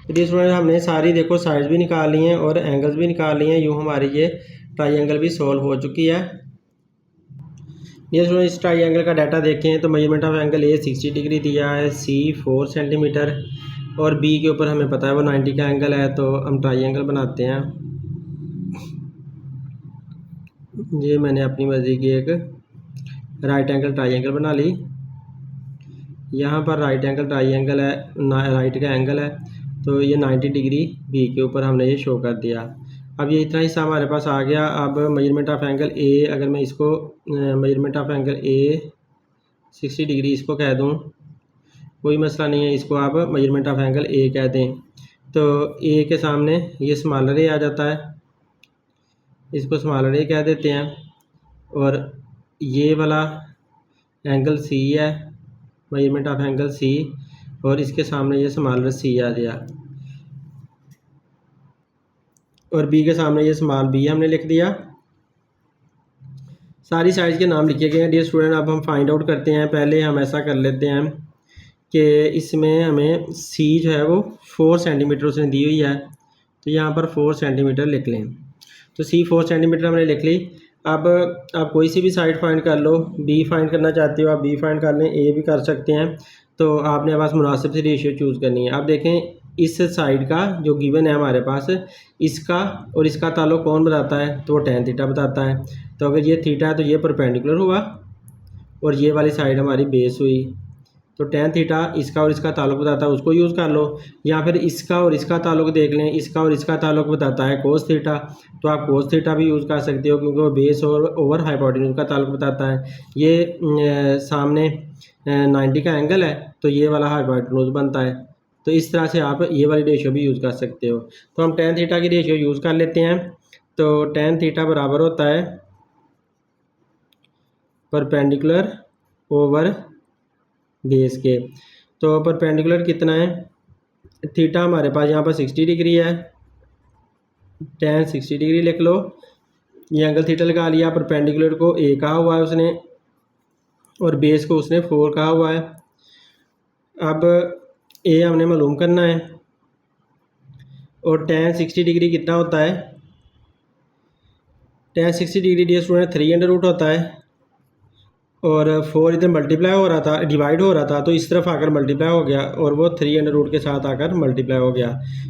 तो इसमें हमने सारी देखो साइड्स भी निकाल ली हैं और एंगल्स भी निकाल लिए हैं, यूँ हमारी ये ट्रायंगल भी सॉल्व हो चुकी है। ये सुनो इस ट्रायंगल का डाटा देखें तो measurement of angle A 60 degree दिया है, सी 4 सेंटीमीटर और बी के ऊपर हमें पता है वो 90 का एंगल है। तो हम ट्रायंगल बनाते हैं। ये मैंने अपनी मर्ज़ी की एक राइट एंगल ट्रायंगल बना ली। यहाँ पर राइट एंगल ट्रायंगल है, राइट का एंगल है तो ये 90 डिग्री बी के ऊपर हमने ये शो कर दिया। अब ये इतना हिस्सा हमारे पास आ गया। अब मेजरमेंट ऑफ एंगल ए, अगर मैं इसको measurement of angle A 60 degree इसको कह दूँ कोई मसला नहीं है, इसको आप मेजरमेंट ऑफ एंगल ए कह दें तो ए के सामने ये स्मॉलर ए आ जाता है, इसको स्मॉलर ए कह देते हैं। और ये वाला एंगल सी है, मेजरमेंट ऑफ एंगल सी, और इसके सामने ये स्मॉलर सी आ गया और बी के सामने ये स्मॉल बी हमने लिख दिया। सारी साइड्स के नाम लिखे गए हैं। डियर स्टूडेंट, अब हम फाइंड आउट करते हैं। पहले हम ऐसा कर लेते हैं कि इसमें हमें सी जो है वो 4 सेंटीमीटर उसने दी हुई है तो यहाँ पर 4 सेंटीमीटर लिख लें। तो सी 4 सेंटीमीटर हमने लिख ली। अब आप कोई सी भी साइड फाइंड कर लो, बी फाइंड करना चाहते हो आप बी फाइंड कर लें, ए भी कर सकते हैं। तो आपने पास मुनासिब सी रेशियो चूज़ करनी है। आप देखें इस साइड का जो गिवन है हमारे पास, इसका और इसका ताल्लुक कौन बताता है, तो वो tan थीटा बताता है। तो अगर ये थीटा है तो ये परपेंडिकुलर हुआ और ये वाली साइड हमारी बेस हुई। तो tan थीटा इसका और इसका ताल्लुक बताता है, उसको यूज़ कर लो। या फिर इसका और इसका ताल्लुक देख लें, इसका और इसका ताल्लुक बताता है cos थीटा, तो आप cos थीटा भी यूज़ कर सकते हो क्योंकि वो बेस और ओवर हाइपोटेन्यूज का ताल्लुक बताता है। ये सामने 90 का एंगल है तो ये वाला हाइपोटेन्यूज बनता है। तो इस तरह से आप ये वाली रेशियो भी यूज़ कर सकते हो। तो हम tan थीटा की रेशियो यूज़ कर लेते हैं। तो tan थीटा बराबर होता है परपेंडिकुलर ओवर बेस के। तो परपेंडिकुलर कितना है, थीटा हमारे पास यहाँ पर 60 डिग्री है, tan 60 डिग्री लिख लो। ये एंगल थीटा लगा लिया। परपेंडिकुलर को ए कहा हुआ है उसने और बेस को उसने 4 कहा हुआ है। अब ए हमने मालूम करना है और tan 60 डिग्री कितना होता है, tan 60 डिग्री डियर स्टूडेंट 3 होता है और 4 इधर मल्टीप्लाई हो रहा था, डिवाइड हो रहा था तो इस तरफ आकर मल्टीप्लाई हो गया और वो 3 के साथ आकर मल्टीप्लाई हो गया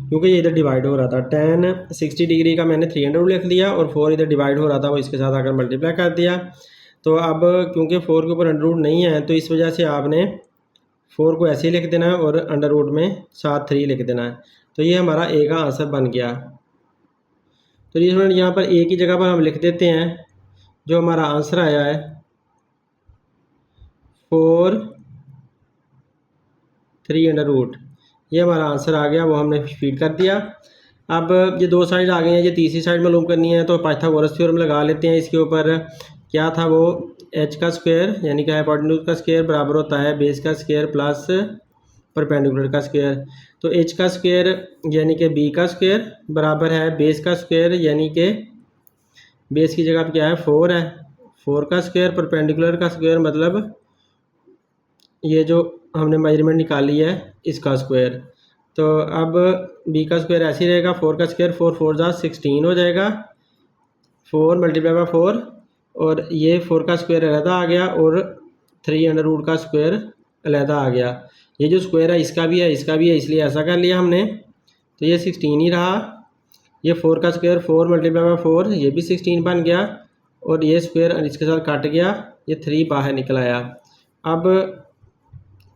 क्योंकि ये इधर डिवाइड हो रहा था। tan 60 डिग्री का मैंने 300 लिख दिया और 4 इधर डिवाइड हो रहा था वो इसके साथ आकर मल्टीप्लाई कर दिया। तो अब क्योंकि 4 के ऊपर अंडर नहीं है तो इस वजह से आपने 4 को ऐसे ही लिख देना है और अंडर में साथ 3 लिख देना है। तो ये हमारा ए का आंसर बन गया। तो ये स्टूडेंट यहाँ पर ए की जगह पर हम लिख देते हैं जो हमारा आंसर आया है 4 3 ये हमारा आंसर आ गया, वो हमने फीड कर दिया। अब ये 2 साइड आ गई हैं, ये तीसरी साइड मालूम करनी है तो पाइथागोरस थ्योरम लगा लेते हैं इसके ऊपर। क्या था वो, एच का स्क्वायर यानी कि हाइपोटेन्यूज का स्क्वायर बराबर होता है बेस का स्क्वायर प्लस परपेंडिकुलर का स्क्वायर। तो एच का स्क्वायर यानी कि बी का स्क्वायर बराबर है बेस का स्क्वायर यानी कि बेस की जगह पर क्या है 4 है, 4 का स्क्वायर परपेंडिकुलर का स्क्वायर मतलब ये जो हमने मेजरमेंट निकाली है इसका स्क्वायर। तो अब बी का स्क्वायर ऐसे ही रहेगा, 4 का स्क्वायर 4 4 जा 16 हो जाएगा, 4 मल्टीप्लाई बाय 4 और ये 4 का स्क्वायर अलहदा आ गया और 3 अंडर रूट का स्क्वायर अलहदा आ गया। ये जो स्क्वायर है इसका भी है इसका भी है, इसलिए ऐसा कर लिया हमने। तो ये 16 ही रहा, ये 4 का स्क्वायर 4 मल्टीप्लाई बाय 4 ये भी 16 बन गया और ये स्क्वायर इसके साथ कट गया, ये 3 बाहर निकल आया। अब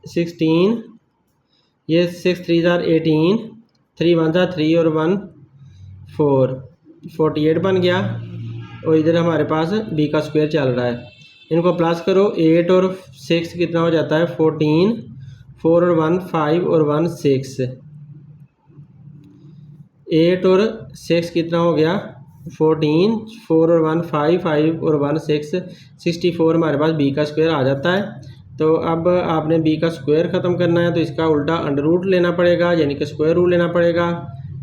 16 ये 6 3 जार 18, 3 1 जार 3 और 1 4, 48 बन गया और इधर हमारे पास बी का स्क्वायर चल रहा है। इनको प्लस करो, 8 और 6 कितना हो जाता है 14, 4 और 1 5 और 1 6, 8 और 6 कितना हो गया 14, 4 और 1 5, 5 और 1 6, 64 हमारे पास बी का स्क्वायर आ जाता है। तो अब आपने बी का स्क्वायर ख़त्म करना है तो इसका उल्टा अंडर रूट लेना पड़ेगा यानी कि स्क्वायर रूट लेना पड़ेगा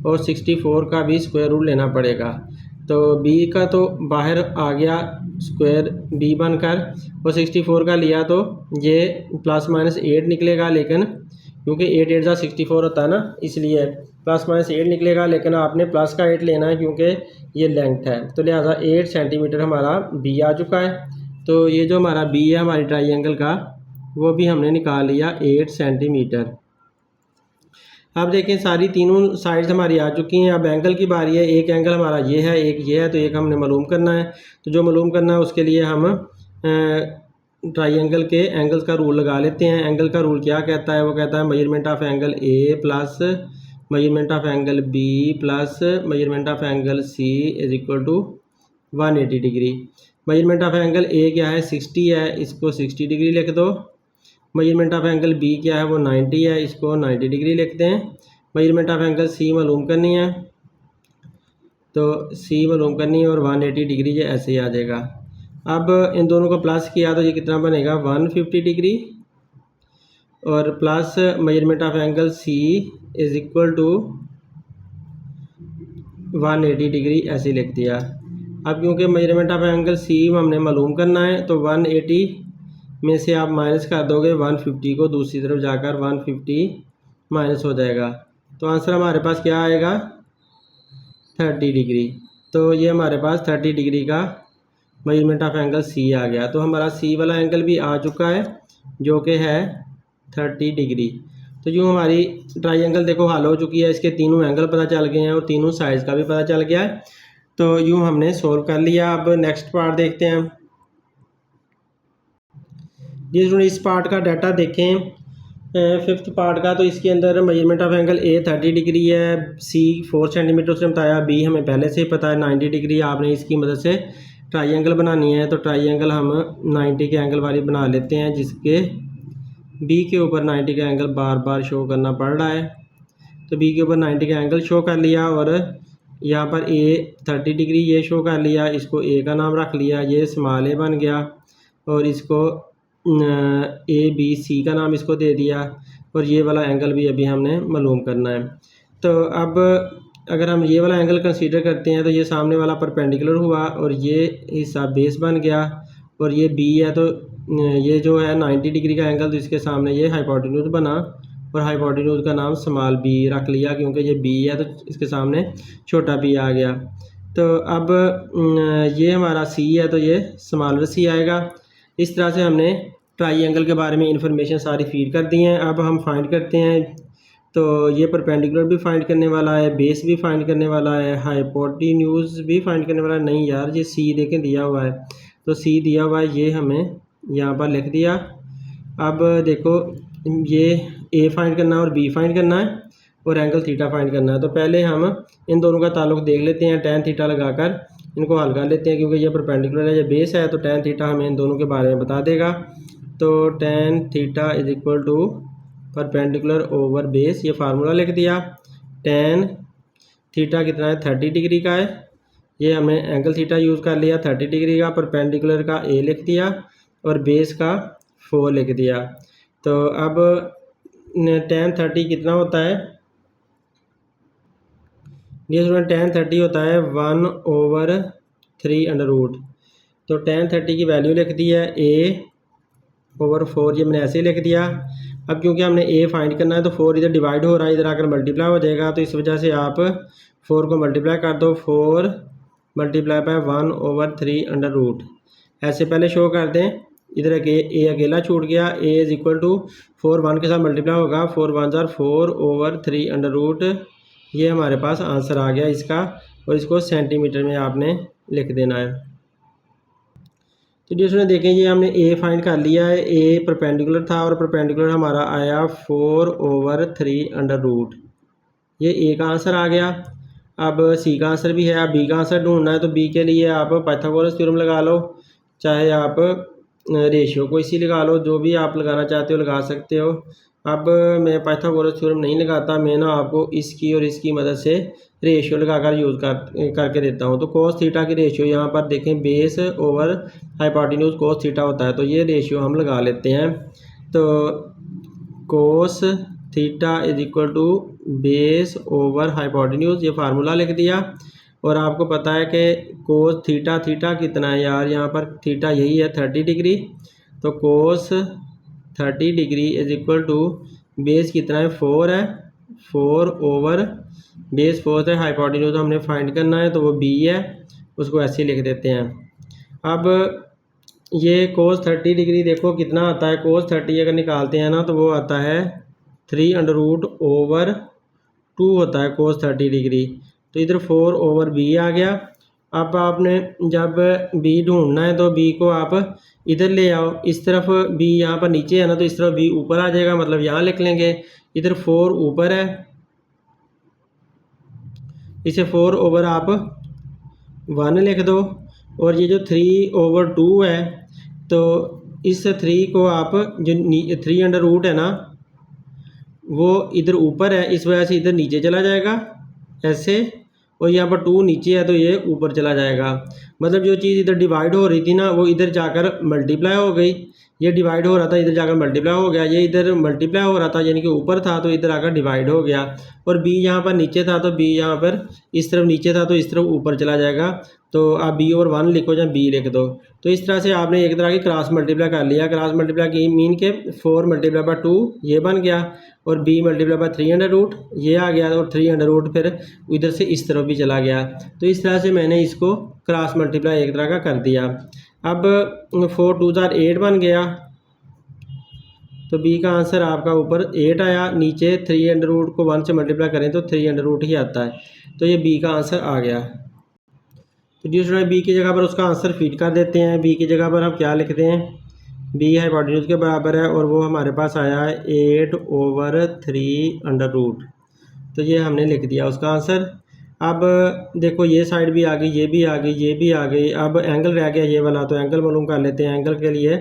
और 64 का भी स्क्वायर रूट लेना पड़ेगा। तो बी का तो बाहर आ गया स्क्वायर बी बनकर और 64 का लिया तो ये प्लस माइनस 8 निकलेगा, लेकिन क्योंकि 8 8 जा 64 होता है ना इसलिए प्लस माइनस 8 निकलेगा, लेकिन आपने प्लस का 8 लेना है क्योंकि ये लेंथ है। तो लिहाजा 8 सेंटीमीटर हमारा बी आ चुका है। तो ये जो हमारा बी है हमारी ट्राइंगल का वो भी हमने निकाल लिया 8 सेंटीमीटर। अब देखें सारी तीनों साइड्स हमारी आ चुकी हैं। अब एंगल की बारी है, एक एंगल हमारा ये है एक ये है, तो एक हमने मालूम करना है। तो जो मालूम करना है उसके लिए हम ट्राइंगल के एंगल्स का रूल लगा लेते हैं। एंगल का रूल क्या कहता है, वो कहता है measurement of angle A plus measurement of angle B plus measurement of angle C is equal to 180 degree. Measurement of angle A क्या है 60 है, इसको 60 डिग्री लिख दो। मेजरमेंट ऑफ एंगल बी क्या है वो 90 है, इसको 90 डिग्री लिखते हैं। मेजरमेंट ऑफ एंगल सी मालूम करनी है तो सी मालूम करनी है और 180 डिग्री ये ऐसे ही आ जाएगा। अब इन दोनों को प्लस किया तो ये कितना बनेगा 150 डिग्री और plus measurement of angle C is equal to 180 degree ऐसे लिख दिया। अब क्योंकि मेजरमेंट ऑफ एंगल सी हमने मालूम करना है तो 180 में से आप माइनस कर दोगे 150 को, दूसरी तरफ जाकर 150 माइनस हो जाएगा। तो आंसर हमारे पास क्या आएगा 30 डिग्री। तो ये हमारे पास 30 डिग्री का मेजरमेंट ऑफ एंगल सी आ गया। तो हमारा सी वाला एंगल भी आ चुका है जो कि है 30 डिग्री। तो यूँ हमारी ट्राइंगल देखो हल हो चुकी है, इसके तीनों एंगल पता चल गए हैं और तीनों साइड्स का भी पता चल गया है। तो यूँ हमने सोल्व कर लिया। अब नेक्स्ट पार्ट देखते हैं। जिस इस पार्ट का डाटा देखें 5th पार्ट का, तो इसके अंदर measurement of angle A 30 degree है, सी 4 सेंटीमीटर उसने बताया, बी हमें पहले से ही पता है 90 डिग्री। आपने इसकी मदद से ट्राइंगल बनानी है तो ट्राइंगल हम 90 के एंगल वाली बना लेते हैं, जिसके बी के ऊपर 90 का एंगल बार बार शो करना पड़ रहा है। तो बी के ऊपर 90 का एंगल शो कर लिया और यहाँ पर ए 30 डिग्री ये शो कर लिया, इसको ए का नाम रख लिया, ये स्मॉल ए बन गया और इसको ए बी सी का नाम इसको दे दिया और ये वाला एंगल भी अभी हमने मालूम करना है। तो अब अगर हम ये वाला एंगल कंसीडर करते हैं तो ये सामने वाला परपेंडिकुलर हुआ और ये हिस्सा बेस बन गया और ये बी है तो ये जो है 90 डिग्री का एंगल, तो इसके सामने ये हाइपोटेन्यूज बना और हाइपोटेन्यूज का नाम स्मॉल बी रख लिया क्योंकि ये बी है तो इसके सामने छोटा बी आ गया। तो अब ये हमारा सी है तो ये स्मॉलर सी आएगा। इस तरह से हमने ट्राइंगल के बारे में इंफॉर्मेशन सारी फीड कर दी हैं। अब हम फाइंड करते हैं। तो ये परपेंडिकुलर भी फाइंड करने वाला है, बेस भी फाइंड करने वाला है, हाइपोटेन्यूज भी फाइंड करने वाला है। नहीं यार ये सी देखें दिया हुआ है, तो सी दिया हुआ है, ये हमें यहाँ पर लिख दिया। अब देखो ये ए फाइंड करना है और बी फाइंड करना है और एंगल थीटा फाइंड करना है। तो पहले हम इन दोनों का ताल्लुक देख लेते हैं, टैन थीटा लगाकर इनको हल कर लेते हैं क्योंकि ये परपेंडिकुलर है, ये बेस है, तो टैन थीटा हमें इन दोनों के बारे में बता देगा। तो tan theta is equal to perpendicular over base, ये फार्मूला लिख दिया। टैन थीटा कितना है 30 डिग्री का है ये हमने एंगल थीटा यूज़ कर लिया 30 डिग्री का, परपेंडिकुलर का ए लिख दिया और बेस का 4 लिख दिया। तो अब tan 30 कितना होता है? ये स्टूडेंट tan 30 होता है 1/3 तो tan 30 की वैल्यू लिख दी है a/4, ये मैंने ऐसे ही लिख दिया। अब क्योंकि हमने a फाइंड करना है तो 4 इधर डिवाइड हो रहा है, इधर आकर मल्टीप्लाई हो जाएगा, तो इस वजह से आप 4 को मल्टीप्लाई कर दो, 4 मल्टीप्लाई बाय 1/3 ऐसे पहले शो कर दें। इधर a अकेला छूट गया, a इज़ इक्वल टू 4 1 के साथ मल्टीप्लाई होगा, 4 1 जार 4/3 ये हमारे पास आंसर आ गया इसका, और इसको सेंटीमीटर में आपने लिख देना है। तो जी उसने देखें ये हमने a फाइंड कर लिया है, a परपेंडिकुलर था और परपेंडिकुलर हमारा आया 4/3 ये a का आंसर आ गया। अब c का आंसर भी है, अब b का आंसर ढूंढना है, तो b के लिए आप पाइथागोरस थ्योरम लगा लो, चाहे आप रेशियो को इसी लगा लो, जो भी आप लगाना चाहते हो लगा सकते हो। अब मैं पाइथागोरस थ्योरम नहीं लगाता, मैं ना आपको इसकी और इसकी मदद से रेशियो लगाकर यूज़ करके देता हूँ। तो कोस थीटा की रेशियो यहाँ पर देखें, base over hypotenuse cos theta होता है, तो ये रेशियो हम लगा लेते हैं। तो cos theta is equal to base over hypotenuse, ये फार्मूला लिख दिया। और आपको पता है कि कोस थीटा कितना है यार, यहाँ पर थीटा यही है 30 डिग्री, तो cos 30 degree is equal to base कितना है 4 है, 4 ओवर बेस 4 है, हाइपोटेन्यूज हमने फाइंड करना है तो वो b है, उसको ऐसे लिख देते हैं। अब ये कोस 30 डिग्री देखो कितना आता है, कोस 30 अगर निकालते हैं ना तो वो आता है 3√/2 होता है कोस 30 डिग्री, तो इधर 4 ओवर b आ गया। अब आपने जब b ढूंढना है तो b को आप इधर ले आओ, इस तरफ b यहाँ पर नीचे है ना, तो इस तरफ b ऊपर आ जाएगा, मतलब यहाँ लिख लेंगे। इधर 4 ऊपर है, इसे 4 ओवर आप 1 लिख दो, और ये जो 3/2 है तो इस 3 को आप जो 3 है ना वो इधर ऊपर है, इस वजह से इधर नीचे चला जाएगा ऐसे, और यहाँ पर 2 नीचे है तो ये ऊपर चला जाएगा। मतलब जो चीज़ इधर डिवाइड हो रही थी ना वो इधर जाकर मल्टीप्लाई हो गई, ये डिवाइड हो रहा था इधर जाकर मल्टीप्लाई हो गया, ये इधर मल्टीप्लाई हो रहा था यानी कि ऊपर था तो इधर आकर डिवाइड हो गया, और b यहाँ पर नीचे था तो b यहाँ पर इस तरफ नीचे था तो इस तरफ ऊपर चला जाएगा। तो आप b और 1 लिखो या b लिख दो। तो इस तरह से आपने एक तरह की क्रॉस मल्टीप्लाई कर लिया। क्रॉस मल्टीप्लाई की मीन के 4 मल्टीप्लाई बाय 2 ये बन गया, और b मल्टीप्लाई बाय 3 ये आ गया, और 3 फिर इधर से इस तरफ भी चला गया। तो इस तरह से मैंने इसको क्रॉस मल्टीप्लाई एक तरह का कर दिया। अब 4 2 जार 8 बन गया, तो b का आंसर आपका ऊपर 8 आया, नीचे 3 को 1 से मल्टीप्लाई करें तो 3 ही आता है, तो ये b का आंसर आ गया। तो जी स्टूडेंट b की जगह पर उसका आंसर फीड कर देते हैं। b की जगह पर हम क्या लिखते हैं, b हाइपोटेन्यूज के बराबर है और वो हमारे पास आया है 8/3 तो ये हमने लिख दिया उसका आंसर। अब देखो ये साइड भी आ गई, ये भी आ गई, ये भी आ गई। अब एंगल रह गया ये वाला, तो एंगल मालूम कर लेते हैं। एंगल के लिए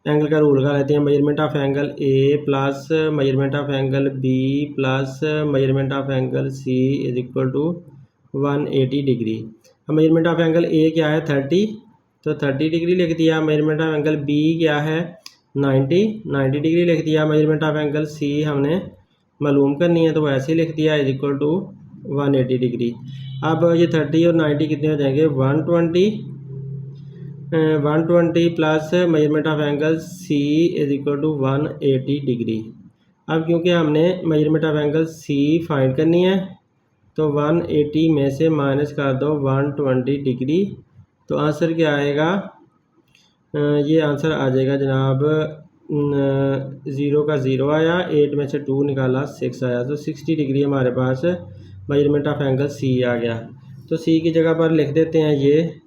एंगल का रूल लगा लेते हैं, measurement of angle A plus measurement of angle B plus measurement of angle C is equal to 180 degree. अब मेजरमेंट ऑफ एंगल ए क्या है 30, तो 30 डिग्री लिख दिया। मेजरमेंट ऑफ एंगल बी क्या है 90 डिग्री लिख दिया। मेजरमेंट ऑफ एंगल सी हमने मालूम करनी है तो वो ऐसे लिख दिया इज इक्वल टू 180 डिग्री। अब ये 30 और 90 कितने हो जाएंगे 120 plus measurement of angle C is equal to 180 degree. अब क्योंकि हमने measurement of angle C find करनी है तो 180 में से माइनस कर दो 120 डिग्री, तो आंसर क्या आएगा, ये आंसर आ जाएगा जनाब 0 का 0 आया, 8 में से 2 निकाला 6 आया, तो 60 डिग्री हमारे पास मेजरमेंट ऑफ एंगल सी आ गया। तो सी की जगह पर लिख देते हैं ये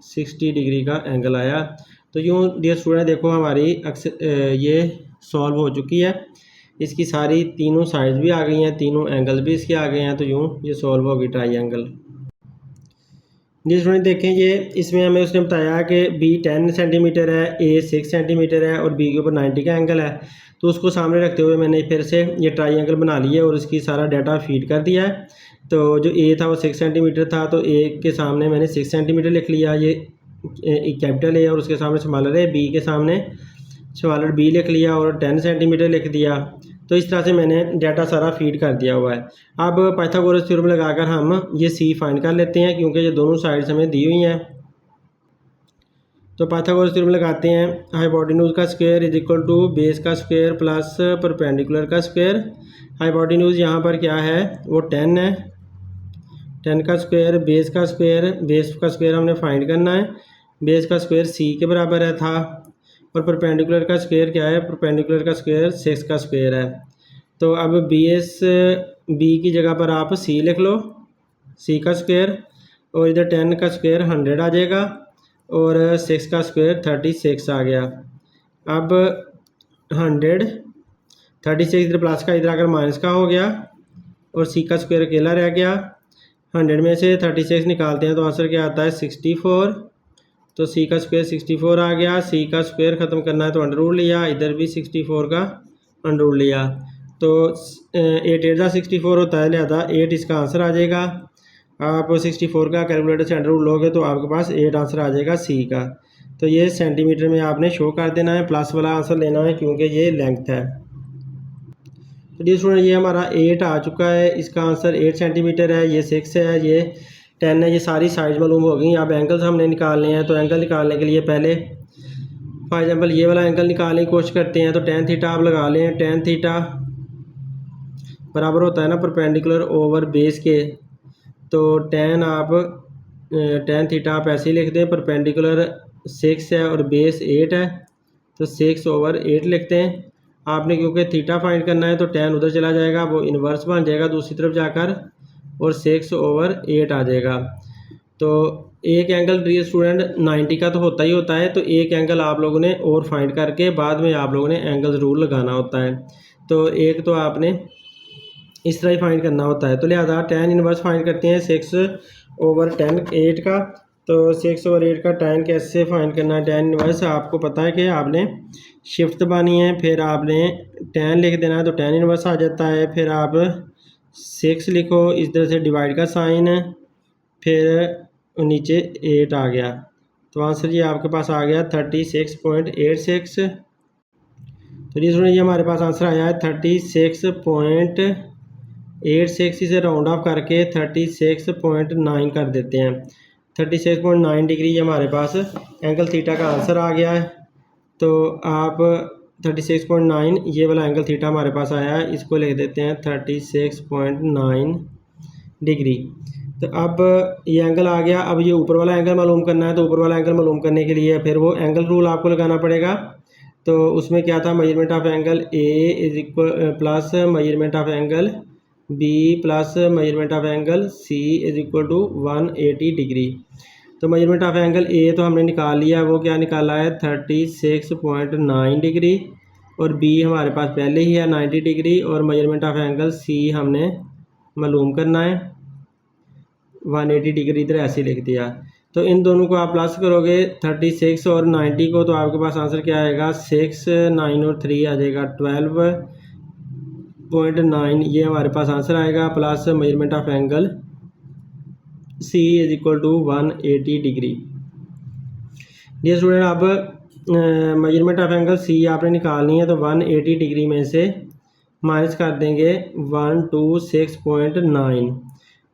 60 डिग्री का एंगल आया। तो यूँ डियर स्टूडेंट देखो हमारी ये सॉल्व हो चुकी है, इसकी सारी तीनों साइड्स भी आ गई हैं, तीनों एंगल भी इसके आ गए हैं, तो यूँ ये सॉल्व होगी ट्रायंगल। जी स्टूडेंट देखें ये इसमें हमें उसने बताया कि बी 10 सेंटीमीटर है, ए 6 सेंटीमीटर है और बी के ऊपर 90 का एंगल है। तो उसको सामने रखते हुए मैंने फिर से ये ट्रायंगल बना लिया और उसकी सारा डाटा फीड कर दिया है। तो जो ए था वो 6 सेंटीमीटर था, तो ए के सामने मैंने 6 सेंटीमीटर लिख लिया, ये कैपिटल ए, और उसके सामने स्मॉलर है, बी के सामने स्मॉलर बी लिख लिया और 10 सेंटीमीटर लिख दिया। तो इस तरह से मैंने डाटा सारा फीड कर दिया हुआ है। अब पाइथागोरस थ्योरम लगाकर हम ये सी फाइंड कर लेते हैं, क्योंकि ये दोनों साइड्स हमें दी हुई हैं। तो पाइथागोरस थ्योरम लगाते हैं, हाइपोटेन्यूज का square is equal to base का स्क्वायर प्लस परपेंडिकुलर का स्क्वायर। हाइपोटेन्यूज यहाँ पर क्या है, वो 10 है, 10 का स्क्वायर, बेस का स्क्वायर हमने फाइंड करना है, बेस का स्क्वायर सी के बराबर है था, और परपेंडिकुलर का स्क्वायर क्या है, परपेंडिकुलर का स्क्वायर 6 का स्क्वायर है। तो अब बी की जगह पर आप सी लिख लो, सी का स्क्वायर, और इधर 10 का स्क्वायर 100 आ जाएगा, और 6 का स्क्वायर 36 आ गया। अब 100 36 इधर प्लस का, इधर आकर माइनस का हो गया, और सी का स्क्वायर अकेला रह गया। 100 में से 36 निकालते हैं तो आंसर क्या आता है, 64। तो सी का स्क्वायर 64 आ गया। सी का स्क्वायर ख़त्म करना है तो अंडर रूट लिया, इधर भी 64 का अंडर रूट लिया, तो 8 8 64 होता है, लिहाजा 8 इसका आंसर आ जाएगा। आप 64 का कैलकुलेटर से अंडर रूट लोगे तो आपके पास 8 आंसर आ जाएगा सी का। तो ये सेंटीमीटर में आपने शो कर देना है, प्लस वाला आंसर लेना है क्योंकि ये लेंथ है। तो जी स्टूडेंट, ये हमारा 8 आ चुका है, इसका आंसर 8 सेंटीमीटर है, ये 6 है, ये 10 है, ये सारी साइज मालूम हो गई। अब एंगल्स हमने निकालने हैं, तो एंगल निकालने के लिए पहले फॉर एग्जांपल ये वाला एंगल निकालने की कोशिश करते हैं। तो tan थीटा आप लगा लें, tan थीटा बराबर होता है ना परपेंडिकुलर ओवर बेस के, तो tan थीटा आप ऐसे ही लिख दें, परपेंडिकुलर 6 है और बेस 8 है, तो 6/8 लिखते हैं। आपने क्योंकि थीटा फाइंड करना है तो tan उधर चला जाएगा, वो इन्वर्स बन जाएगा दूसरी तरफ जाकर, और 6/8 आ जाएगा। तो एक एंगल डियर स्टूडेंट 90 का तो होता ही होता है, तो एक एंगल आप लोगों ने और फाइंड करके बाद में आप लोगों ने एंगल रूल लगाना होता है। तो एक तो आपने इस तरह ही फाइंड करना होता है, तो लिहाजा tan इनवर्स फाइंड करते हैं 6/10 8 का। तो 6/8 का tan कैसे फाइंड करना है, tan इनवर्स आपको पता है कि आपने शिफ्ट दबानी है, फिर आपने tan लिख देना है तो tan इनवर्स आ जाता है, फिर आप 6 लिखो, इस तरह से डिवाइड का साइन है, फिर नीचे 8 आ गया, तो आंसर ये आपके पास आ गया 36.86। तो ये हमारे पास आंसर आया है 36.86, इसे राउंड ऑफ करके 36.9 कर देते हैं। 36.9 डिग्री हमारे पास एंगल थीटा का आंसर आ गया है। तो आप 36.9 ये वाला एंगल थीटा हमारे पास आया है, इसको लिख देते हैं 36.9 डिग्री। तो अब ये एंगल आ गया। अब ये ऊपर वाला एंगल मालूम करना है, तो ऊपर वाला एंगल मालूम करने के लिए फिर वो एंगल रूल आपको लगाना पड़ेगा। तो उसमें क्या था, measurement of angle A is equal plus measurement of angle B plus measurement of angle C is equal to 180 degree. तो मेजरमेंट ऑफ एंगल ए तो हमने निकाल लिया, वो क्या निकाला है 36.9 डिग्री, और बी हमारे पास पहले ही है 90 डिग्री, और मेजरमेंट ऑफ एंगल सी हमने मालूम करना है 180 डिग्री, इधर ऐसे लिख दिया। तो इन दोनों को आप प्लस करोगे 36 और 90 को, तो आपके पास आंसर क्या आएगा 6 9 और 3 आ जाएगा 12.9, ये हमारे पास आंसर आएगा, plus measurement of angle C is equal to 180 degree. ये स्टूडेंट अब मेजरमेंट ऑफ एंगल सी आपने निकालनी है, तो 180 डिग्री में से माइनस कर देंगे 126.9,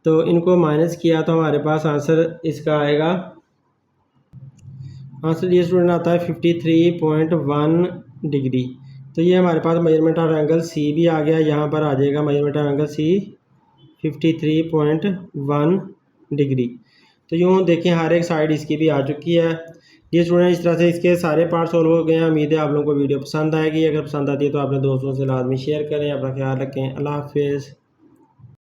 तो इनको माइनस किया तो हमारे पास आंसर इसका आएगा, आंसर ये स्टूडेंट आता है 53.1 डिग्री। तो ये हमारे पास मेजरमेंट ऑफ एंगल सी भी आ गया, यहाँ पर आ जाएगा measurement of angle C 53.1 degree. तो यूँ देखें हर एक साइड इसकी भी आ चुकी है। ये स्टूडेंट इस तरह से इसके सारे पार्ट सॉल्व हो गए हैं। उम्मीद है आप लोगों को वीडियो पसंद आएगी। अगर पसंद आती है तो अपने दोस्तों से लाजमी शेयर करें। अपना ख्याल रखें। अल्लाह हाफिज़।